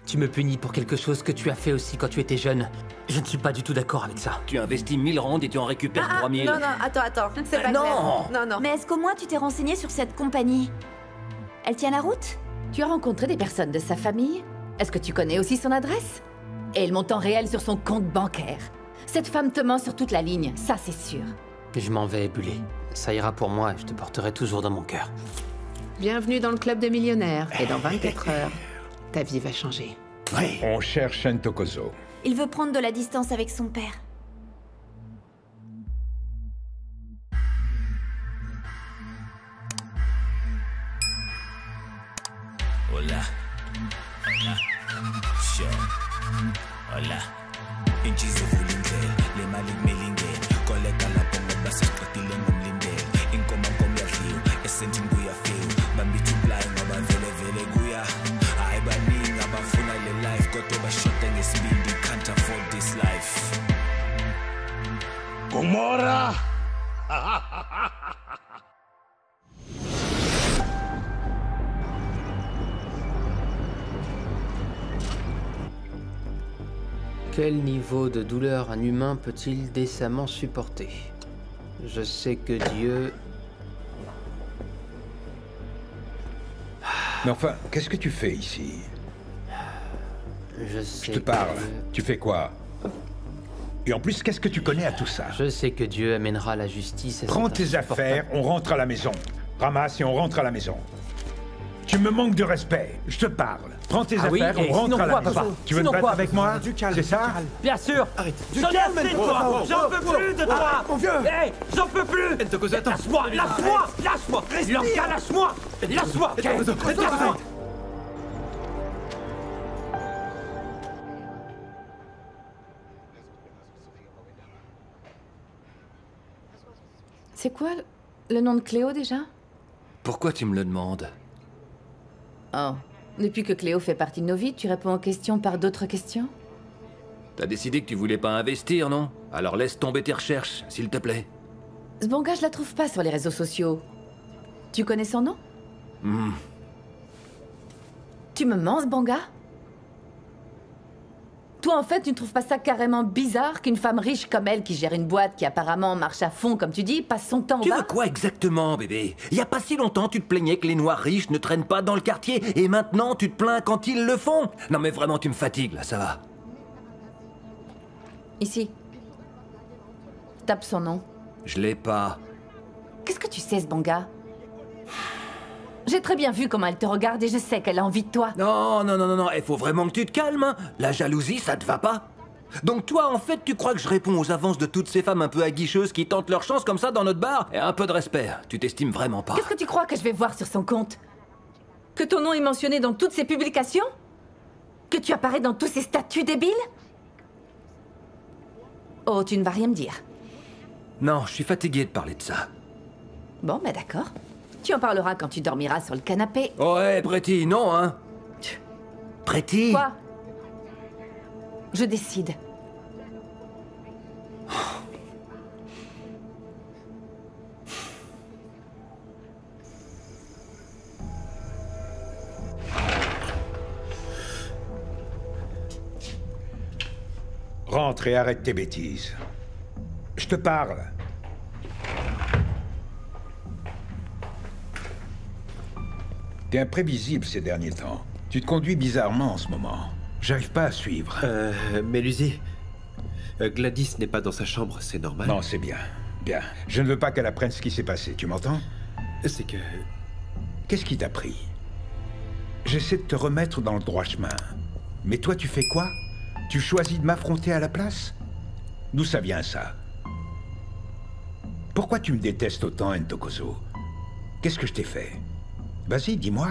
Tu me punis pour quelque chose que tu as fait aussi quand tu étais jeune. Je ne suis pas du tout d'accord avec ça. Tu investis 1000 rands et tu en récupères 3000. Non, non, attends, c'est pas non clair. Non. Mais est-ce qu'au moins tu t'es renseigné sur cette compagnie? Elle tient la route? Tu as rencontré des personnes de sa famille? Est-ce que tu connais aussi son adresse? Et le montant réel sur son compte bancaire? Cette femme te ment sur toute la ligne, ça c'est sûr. Je m'en vais, Bullet. Ça ira pour moi et je te porterai toujours dans mon cœur. Bienvenue dans le club des millionnaires. Et dans 24 heures, ta vie va changer. Oui. On cherche Ntokozo. Il veut prendre de la distance avec son père. Hola. Sure. Hola. Inchi zivulindlela, le mali kumele koleka lapho ngoba sesiqedile ngomlindelo. Inkomo yadliwa, esendini kuyafika. Bambithi ublind ngoba vele kuya. Hayi baningi abafuna le life kodwa bashoda ngesibindi, can't afford this life. Gomorra! Quel niveau de douleur un humain peut-il décemment supporter? Je sais que Dieu... Mais enfin, qu'est-ce que tu fais ici? Je sais Je te parle. que Dieu... Tu fais quoi? Et en plus, qu'est-ce que tu connais à tout ça? Je sais que Dieu amènera la justice à Prends cet tes insupportable- affaires, on rentre à la maison. Ramasse et on rentre à la maison. Tu me manques de respect. Je te parle. Prends tes Ah oui, affaires, et on rentre sinon à la quoi, maison. papa? Tu veux te Sinon battre quoi? avec moi? C'est ça? Bien sûr. Arrête. J'en ai assez de toi. J'en peux plus de toi. Mon vieux. Hey, j'en peux plus. Ntokozo, attends. Lâche-moi, lâche-moi. Lorca, lâche-moi. Lâche-moi. Lâche-moi. C'est quoi le nom de Cléo déjà? Pourquoi tu me le demandes? Oh, depuis que Cléo fait partie de nos vies, tu réponds aux questions par d'autres questions? T'as décidé que tu voulais pas investir, non? Alors laisse tomber tes recherches, s'il te plaît. Ce bon gars, je la trouve pas sur les réseaux sociaux. Tu connais son nom? Tu me mens, ce bon gars? Toi, en fait, tu ne trouves pas ça carrément bizarre qu'une femme riche comme elle, qui gère une boîte qui apparemment marche à fond, comme tu dis, passe son temps au Tu veux bar? quoi exactement, bébé? Y a pas si longtemps, tu te plaignais que les noirs riches ne traînent pas dans le quartier, et maintenant, tu te plains quand ils le font? Non mais vraiment, tu me fatigues, là, ça va. Ici. Tape son nom. Je l'ai pas. Qu'est-ce que tu sais, ce bon gars? J'ai très bien vu comment elle te regarde et je sais qu'elle a envie de toi. Non, il faut vraiment que tu te calmes, hein. La jalousie, ça te va pas? Donc toi, en fait, tu crois que je réponds aux avances de toutes ces femmes un peu aguicheuses qui tentent leur chance comme ça dans notre bar? Et un peu de respect, tu t'estimes vraiment pas. Qu'est-ce que tu crois que je vais voir sur son compte? Que ton nom est mentionné dans toutes ses publications? Que tu apparais dans tous ses statuts débiles? Oh, tu ne vas rien me dire. Non, je suis fatigué de parler de ça. Bon, bah d'accord. Tu en parleras quand tu dormiras sur le canapé. Ouais, Pretty, non, hein? Pretty? Quoi? Je décide. Rentre et arrête tes bêtises. Je te parle. T'es imprévisible ces derniers temps. Tu te conduis bizarrement en ce moment. J'arrive pas à suivre. Mélusy, Gladys n'est pas dans sa chambre, c'est normal. Non, c'est bien. Bien. Je ne veux pas qu'elle apprenne ce qui s'est passé, tu m'entends? C'est que... Qu'est-ce qui t'a pris? J'essaie de te remettre dans le droit chemin. Mais toi, tu fais quoi? Tu choisis de m'affronter à la place? D'où ça vient, ça? Pourquoi tu me détestes autant, Ntokozo? Qu'est-ce que je t'ai fait? Vas-y, dis-moi.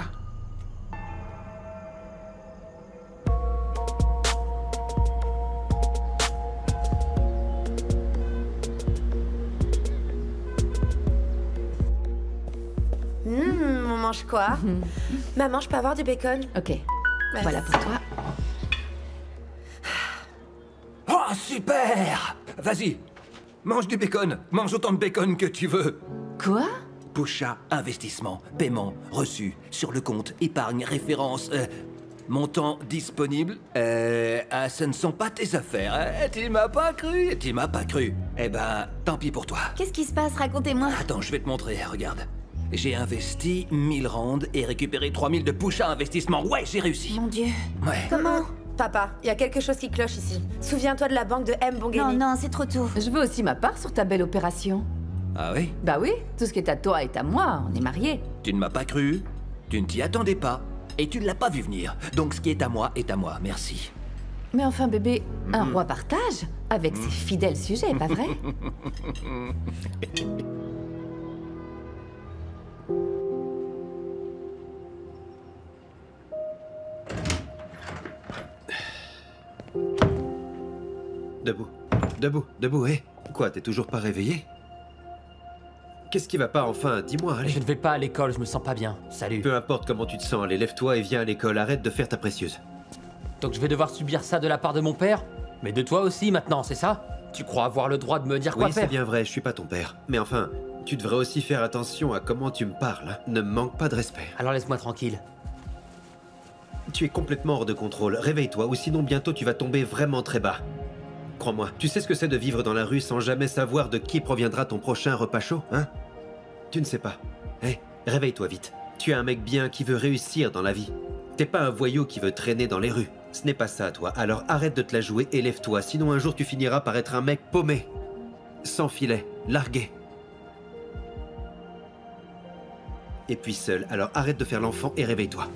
On mange quoi? Maman, je peux avoir du bacon? Ok. Merci. Voilà pour toi. Oh, super! Vas-y, mange du bacon. Mange autant de bacon que tu veux. Quoi? Pusha, investissement, paiement, reçu, sur le compte, épargne, référence. Montant disponible. Ce ne sont pas tes affaires. Tu m'as pas cru. Tu m'as pas cru. Eh ben, tant pis pour toi. Qu'est-ce qui se passe? Racontez-moi. Attends, je vais te montrer, regarde. J'ai investi 1000 rands et récupéré 3000 de push à investissement. Ouais, j'ai réussi. Mon Dieu. Ouais. Comment? Papa, il y a quelque chose qui cloche ici. Souviens-toi de la banque de M. Bongeni. Non, non, c'est trop tôt. Je veux aussi ma part sur ta belle opération. Ah oui? Bah oui, tout ce qui est à toi est à moi, on est mariés. Tu ne m'as pas cru, tu ne t'y attendais pas, et tu ne l'as pas vu venir. Donc ce qui est à moi, merci. Mais enfin bébé, un roi partage avec ses fidèles sujets, pas vrai? Debout, hé. Quoi, t'es toujours pas réveillé? Qu'est-ce qui va pas enfin? Dis-moi, allez. Je ne vais pas à l'école, je me sens pas bien. Salut. Peu importe comment tu te sens, allez, lève-toi et viens à l'école, arrête de faire ta précieuse. Donc je vais devoir subir ça de la part de mon père? Mais de toi aussi maintenant, c'est ça? Tu crois avoir le droit de me dire quoi Oui, c'est faire? bien vrai, je suis pas ton père. Mais enfin, tu devrais aussi faire attention à comment tu me parles. Hein. Ne me manque pas de respect. Alors laisse-moi tranquille. Tu es complètement hors de contrôle. Réveille-toi, ou sinon bientôt tu vas tomber vraiment très bas. Crois-moi, tu sais ce que c'est de vivre dans la rue sans jamais savoir de qui proviendra ton prochain repas chaud, hein? Tu ne sais pas. Hé, réveille-toi vite. Tu es un mec bien qui veut réussir dans la vie. T'es pas un voyou qui veut traîner dans les rues. Ce n'est pas ça, toi. Alors arrête de te la jouer et lève-toi, sinon un jour tu finiras par être un mec paumé. Sans filet, largué. Et puis seul. Alors arrête de faire l'enfant et réveille-toi.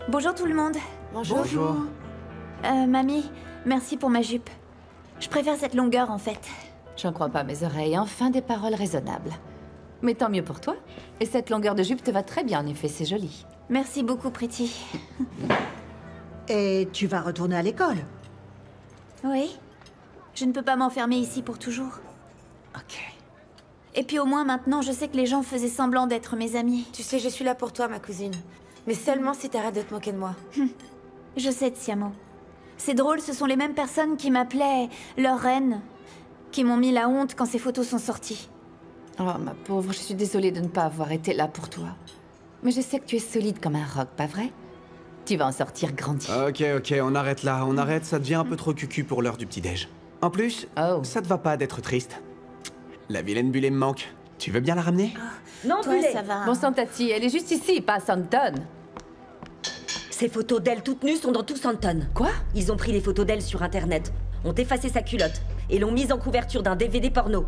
Bonjour tout le monde. Bonjour. Mamie, merci pour ma jupe. Je préfère cette longueur en fait. J'en crois pas mes oreilles, enfin des paroles raisonnables. Mais tant mieux pour toi. Et cette longueur de jupe te va très bien, en effet, c'est joli. Merci beaucoup, Pretty. Et tu vas retourner à l'école? Oui. Je ne peux pas m'enfermer ici pour toujours. Ok. Et puis au moins maintenant, je sais que les gens faisaient semblant d'être mes amis. Tu sais, je suis là pour toi, ma cousine. Mais seulement si t'arrêtes de te moquer de moi. Je sais, Tsiamo. C'est drôle, ce sont les mêmes personnes qui m'appelaient leur reine, qui m'ont mis la honte quand ces photos sont sorties. Oh, ma pauvre, je suis désolée de ne pas avoir été là pour toi. Mais je sais que tu es solide comme un roc, pas vrai? Tu vas en sortir grandi. Ok, on arrête là, on arrête, ça devient un peu trop cucu pour l'heure du petit-déj. En plus, ça te va pas d'être triste. La vilaine Bullet me manque. Tu veux bien la ramener? Non, Toi, Bullet. ça va. Bon sang, Tati, elle est juste ici, pas à Santon. Ces photos d'elle toutes nues sont dans tout Santon. Quoi? Ils ont pris les photos d'elle sur Internet, ont effacé sa culotte et l'ont mise en couverture d'un DVD porno.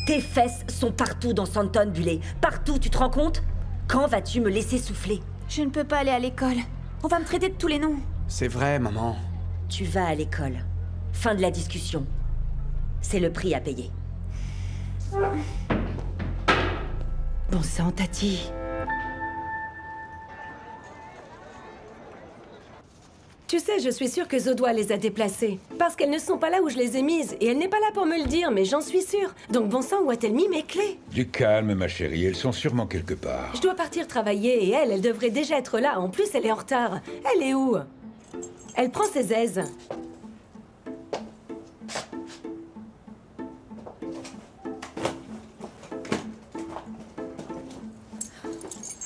Tes fesses sont partout dans Santon, Bullet. Partout, tu te rends compte? Quand vas-tu me laisser souffler? Je ne peux pas aller à l'école. On va me traiter de tous les noms. C'est vrai, maman. Tu vas à l'école. Fin de la discussion. C'est le prix à payer. Bon sang, Tati. Tu sais, je suis sûre que Zodois les a déplacées. Parce qu'elles ne sont pas là où je les ai mises. Et elle n'est pas là pour me le dire, mais j'en suis sûre. Donc bon sang, où a-t-elle mis mes clés? Du calme, ma chérie, elles sont sûrement quelque part. Je dois partir travailler et elle devrait déjà être là. En plus, elle est en retard. Elle est où? Elle prend ses aises.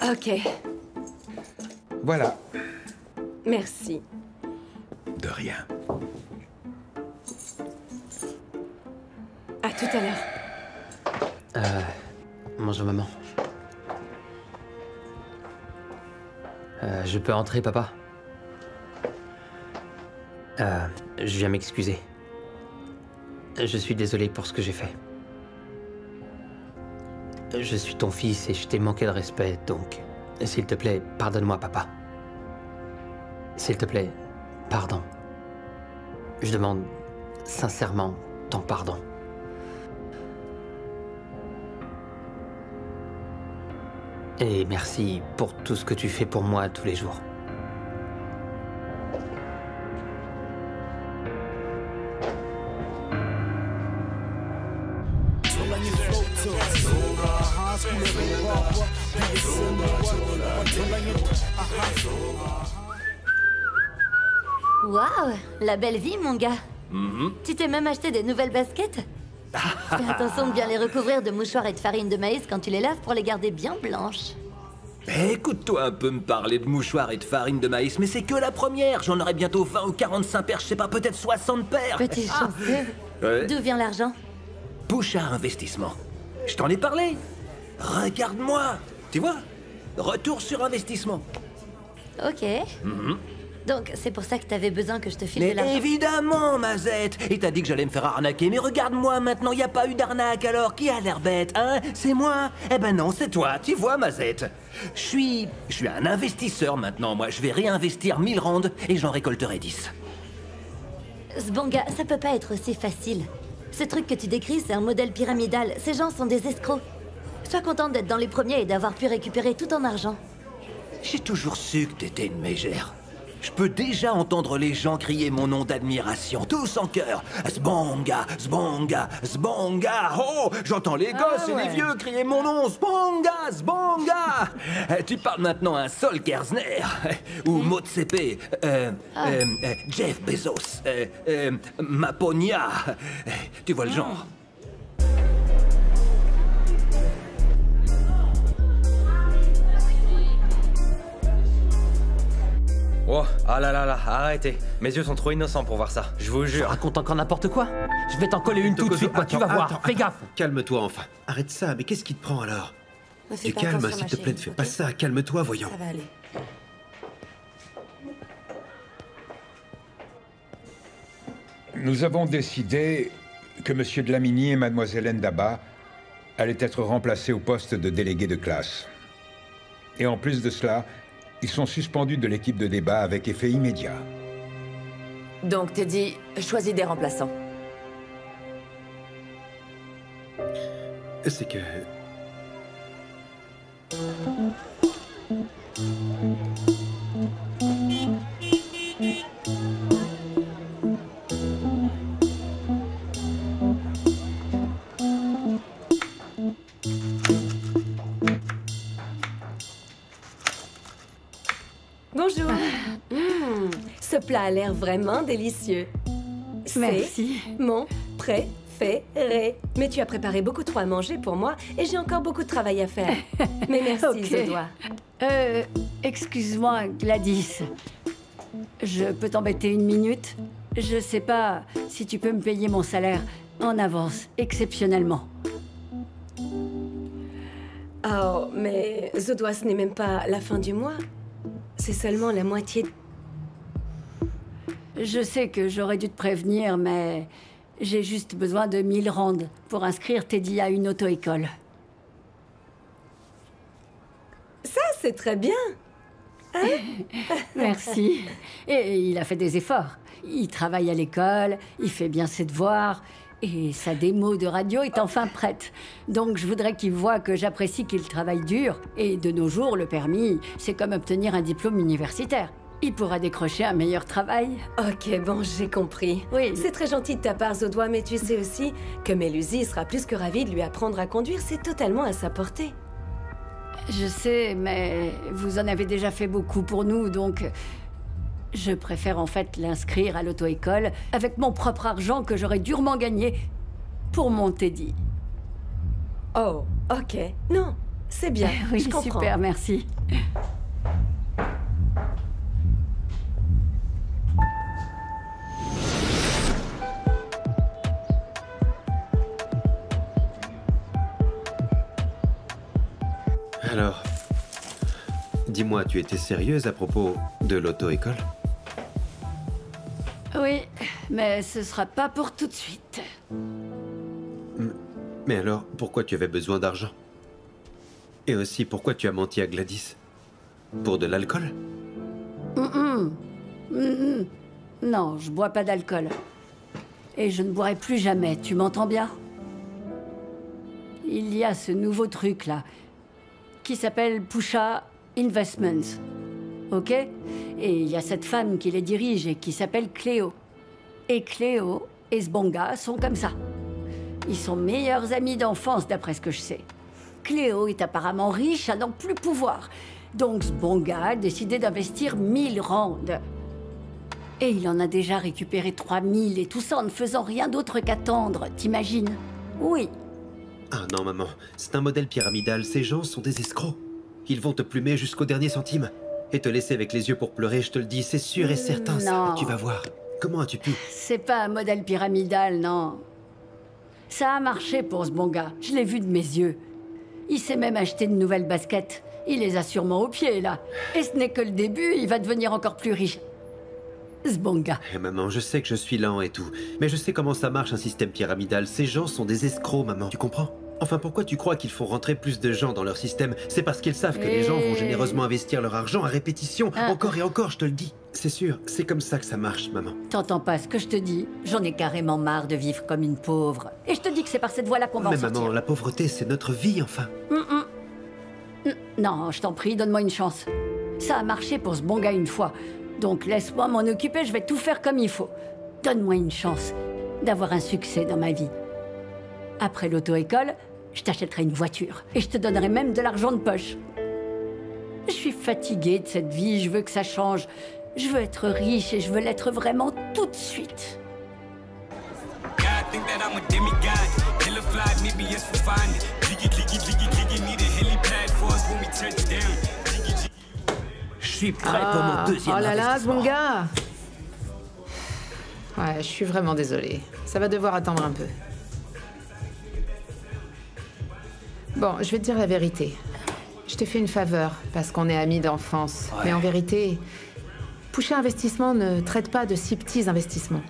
Ok, Voilà. merci. De rien. À tout à l'heure. Bonjour maman. Je peux entrer, papa? Je viens m'excuser. Je suis désolé pour ce que j'ai fait. Je suis ton fils et je t'ai manqué de respect, donc... S'il te plaît, pardonne-moi, papa. S'il te plaît, pardon. Je demande sincèrement ton pardon. Et merci pour tout ce que tu fais pour moi tous les jours. Waouh, la belle vie, mon gars. Tu t'es même acheté des nouvelles baskets? Fais attention de bien les recouvrir de mouchoirs et de farine de maïs quand tu les laves pour les garder bien blanches. Écoute-toi un peu me parler de mouchoirs et de farine de maïs, mais c'est que la première. J'en aurai bientôt 20 ou 45 paires, je sais pas, peut-être 60 paires. Petit chanceux. Ouais. D'où vient l'argent? Bouchard Investissement. Je t'en ai parlé. Regarde-moi. Tu vois? Retour sur investissement. Ok. Donc, c'est pour ça que t'avais besoin que je te file Mais de l'argent. évidemment, Mazette. Et t'as dit que j'allais me faire arnaquer, mais regarde-moi maintenant, y a pas eu d'arnaque alors. Qui a l'air bête, hein? C'est moi? Eh ben non, c'est toi, tu vois, Mazette. Je suis un investisseur maintenant, moi. Je vais réinvestir 1000 randes et j'en récolterai 10. Sbonga, ça peut pas être aussi facile. Ce truc que tu décris, c'est un modèle pyramidal. Ces gens sont des escrocs. Sois contente d'être dans les premiers et d'avoir pu récupérer tout ton argent. J'ai toujours su que t'étais une mégère. Je peux déjà entendre les gens crier mon nom d'admiration, tous en chœur. Sbonga, Sbonga, Sbonga. Oh, j'entends les gosses et les vieux crier mon nom. Sbonga, Sbonga. Tu parles maintenant à Sol Kerzner, ou Motsepe, Jeff Bezos, Maponia. Tu vois le genre. Oh, ah là là là, arrêtez. Mes yeux sont trop innocents pour voir ça, je vous Tu jure. racontes encore n'importe quoi. Je vais t'en coller une tout de suite, tu vas voir. Fais gaffe. Calme-toi enfin. Arrête ça, mais qu'est-ce qui te prend alors? Ne fais Du pas calme, attention, s'il ma te plaît, ne chérie, fais pas ça. Calme-toi, voyons. Ça va aller. Nous avons décidé que Monsieur Dlamini et Mademoiselle Ndaba allaient être remplacés au poste de délégué de classe. Et en plus de cela, ils sont suspendus de l'équipe de débat avec effet immédiat. Donc, Teddy, choisis des remplaçants. C'est que... Bonjour. Ce plat a l'air vraiment délicieux. Merci. C'est mon préféré. Mais tu as préparé beaucoup trop à manger pour moi et j'ai encore beaucoup de travail à faire. Mais merci, Ok. Zodois. Excuse-moi, Gladys. Je peux t'embêter une minute? Je sais pas si tu peux me payer mon salaire en avance, exceptionnellement. Oh, mais Zodois, ce n'est même pas la fin du mois. C'est seulement la moitié. Je sais que j'aurais dû te prévenir, mais j'ai juste besoin de 1000 randes pour inscrire Teddy à une auto-école. Ça, c'est très bien. Hein? Merci. Et il a fait des efforts. Il travaille à l'école, il fait bien ses devoirs, et sa démo de radio est enfin prête. Donc je voudrais qu'il voie que j'apprécie qu'il travaille dur. Et de nos jours, le permis, c'est comme obtenir un diplôme universitaire. Il pourra décrocher un meilleur travail. Ok, bon, j'ai compris. Oui. C'est très gentil de ta part, Zodois, mais tu sais aussi que Mélusie sera plus que ravie de lui apprendre à conduire. C'est totalement à sa portée. Je sais, mais vous en avez déjà fait beaucoup pour nous, donc... Je préfère en fait l'inscrire à l'auto-école avec mon propre argent que j'aurais durement gagné pour mon Teddy. Oh, ok. Non, c'est bien, Oui, je comprends. super, merci. Alors, dis-moi, tu étais sérieuse à propos de l'auto-école? Oui, mais ce sera pas pour tout de suite. Mais alors, pourquoi tu avais besoin d'argent? Et aussi, pourquoi tu as menti à Gladys? Pour de l'alcool? Non, je bois pas d'alcool. Et je ne boirai plus jamais, tu m'entends bien? Il y a ce nouveau truc là, qui s'appelle Pusha Investments. Ok? Et il y a cette femme qui les dirige et qui s'appelle Cléo. Et Cléo et Sbonga sont comme ça. Ils sont meilleurs amis d'enfance, d'après ce que je sais. Cléo est apparemment riche à n'en plus pouvoir. Donc Sbonga a décidé d'investir 1000 rands. Et il en a déjà récupéré 3000, et tout ça en ne faisant rien d'autre qu'attendre, t'imagines? Oui. Ah non, maman, c'est un modèle pyramidal. Ces gens sont des escrocs. Ils vont te plumer jusqu'au dernier centime. Et te laisser avec les yeux pour pleurer, je te le dis, c'est sûr et certain, ça. Tu vas voir. Comment as-tu pu? C'est pas un modèle pyramidal, non. Ça a marché pour Sbonga, je l'ai vu de mes yeux. Il s'est même acheté de nouvelles baskets. Il les a sûrement au pied, là. Et ce n'est que le début, il va devenir encore plus riche. Sbonga. Maman, je sais que je suis lent et tout, mais je sais comment ça marche un système pyramidal. Ces gens sont des escrocs, maman, tu comprends? Enfin, pourquoi tu crois qu'ils font rentrer plus de gens dans leur système? C'est parce qu'ils savent que les gens vont généreusement investir leur argent à répétition, encore et encore, je te le dis. C'est sûr, c'est comme ça que ça marche, maman. T'entends pas ce que je te dis? J'en ai carrément marre de vivre comme une pauvre. Et je te dis que c'est par cette voie-là qu'on va en sortir. Mais maman, la pauvreté, c'est notre vie, enfin. Non, je t'en prie, donne-moi une chance. Ça a marché pour Sbonga une fois. Donc laisse-moi m'en occuper, je vais tout faire comme il faut. Donne-moi une chance d'avoir un succès dans ma vie. Après l'auto-école, je t'achèterai une voiture. Et je te donnerai même de l'argent de poche. Je suis fatiguée de cette vie, je veux que ça change. Je veux être riche et je veux l'être vraiment tout de suite. Je suis prêt pour mon deuxième Oh là là, investissement. Sbonga! Ouais, je suis vraiment désolée. Ça va devoir attendre un peu. Bon, je vais te dire la vérité. Je t'ai fait une faveur, parce qu'on est amis d'enfance. Ouais. Mais en vérité, Pusher Investissement ne traite pas de si petits investissements.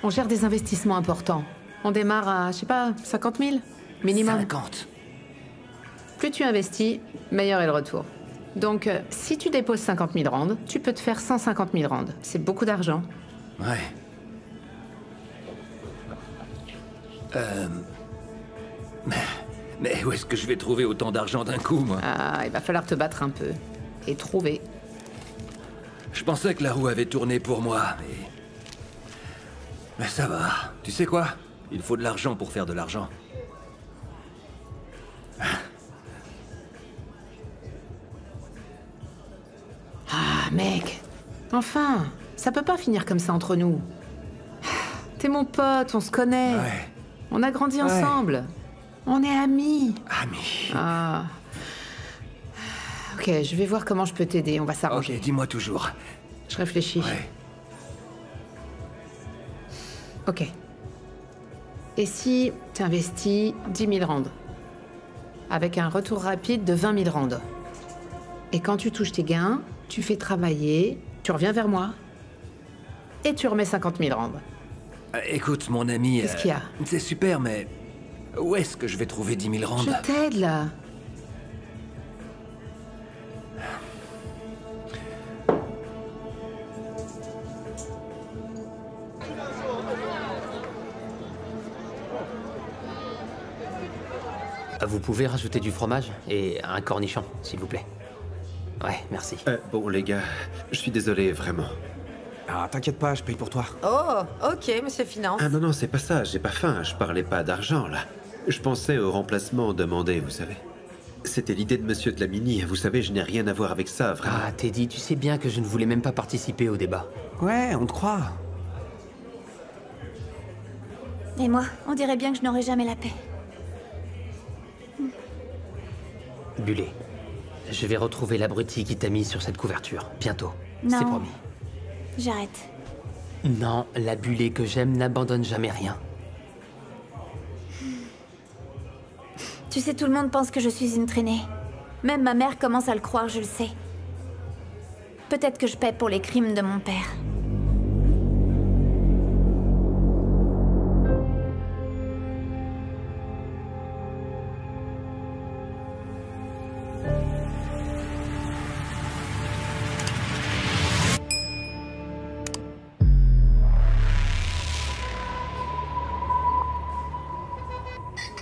On gère des investissements importants. On démarre à, je sais pas, 50 000 minimum. 50. Plus tu investis, meilleur est le retour. Donc, si tu déposes 50 000 rands, tu peux te faire 150 000 rands. C'est beaucoup d'argent. Ouais. Mais où est-ce que je vais trouver autant d'argent d'un coup, moi? Ah, il va falloir te battre un peu. Et trouver. Je pensais que la roue avait tourné pour moi, mais ça va. Tu sais quoi? Il faut de l'argent pour faire de l'argent. Ah, mec. Enfin, ça peut pas finir comme ça entre nous. T'es mon pote, on se connaît. Ouais. On a grandi ensemble. On est amis. Amis. Ah. Ok, je vais voir comment je peux t'aider. On va s'arranger. Ok, dis-moi toujours. Je réfléchis. Ouais. Ok. Et si tu investis 10 000 rands avec un retour rapide de 20 000 rands. Et quand tu touches tes gains, tu fais travailler, tu reviens vers moi et tu remets 50 000 rands. Écoute, mon ami... Qu'est-ce qu'il y a? C'est super, mais... Où est-ce que je vais trouver 10 000 rands? Je t'aide, là. Vous pouvez rajouter du fromage et un cornichon, s'il vous plaît. Ouais, merci. Bon, les gars, je suis désolé, vraiment. Ah, t'inquiète pas, je paye pour toi. Oh, ok, monsieur Finance. Ah non, non, c'est pas ça, j'ai pas faim, je parlais pas d'argent, là. Je pensais au remplacement demandé, vous savez. C'était l'idée de monsieur Dlamini, vous savez, je n'ai rien à voir avec ça, vraiment. Ah, Teddy, tu sais bien que je ne voulais même pas participer au débat. Ouais, on te croit. Et moi, on dirait bien que je n'aurai jamais la paix. Bullet, je vais retrouver l'abruti qui t'a mis sur cette couverture, bientôt. Non. C'est promis. J'arrête. Non, la Bullet que j'aime n'abandonne jamais rien. Tu sais, tout le monde pense que je suis une traînée. Même ma mère commence à le croire, je le sais. Peut-être que je paie pour les crimes de mon père.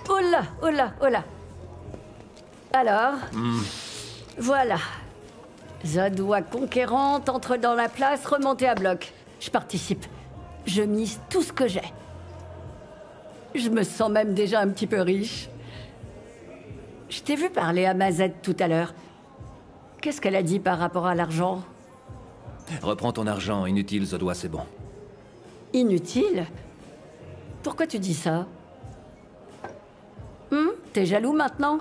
Oh là, oh là, oh là. Alors, voilà. Zodwa conquérante entre dans la place, remontée à bloc. Je participe. Je mise tout ce que j'ai. Je me sens même déjà un petit peu riche. Je t'ai vu parler à Mazette tout à l'heure. Qu'est-ce qu'elle a dit par rapport à l'argent? Reprends ton argent, inutile, Zodwa, c'est bon. Inutile? Pourquoi tu dis ça? T'es jaloux maintenant?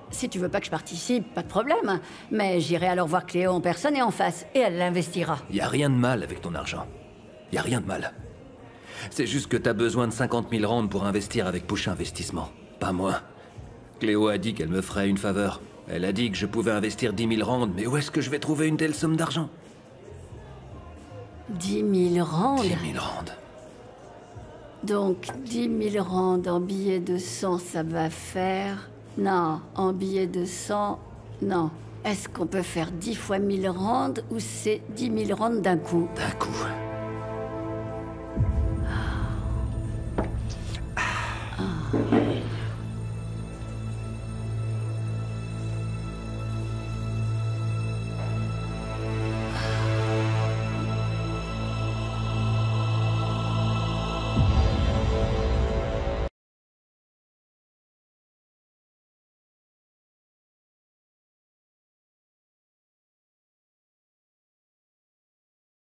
Si tu veux pas que je participe, pas de problème. Mais j'irai alors voir Cléo en personne et en face, et elle l'investira. Y a rien de mal avec ton argent. Y a rien de mal. C'est juste que t'as besoin de 50 000 rands pour investir avec Push Investissement. Pas moi. Cléo a dit qu'elle me ferait une faveur. Elle a dit que je pouvais investir 10 000 rands, mais où est-ce que je vais trouver une telle somme d'argent? 10 000 rands? 10 000 rands. Donc, 10 000 rands en billets de 100, ça va faire... Non, en billets de 100, non. Est-ce qu'on peut faire 10 fois 1000 rands ou c'est 10 000 rands d'un coup? D'un coup.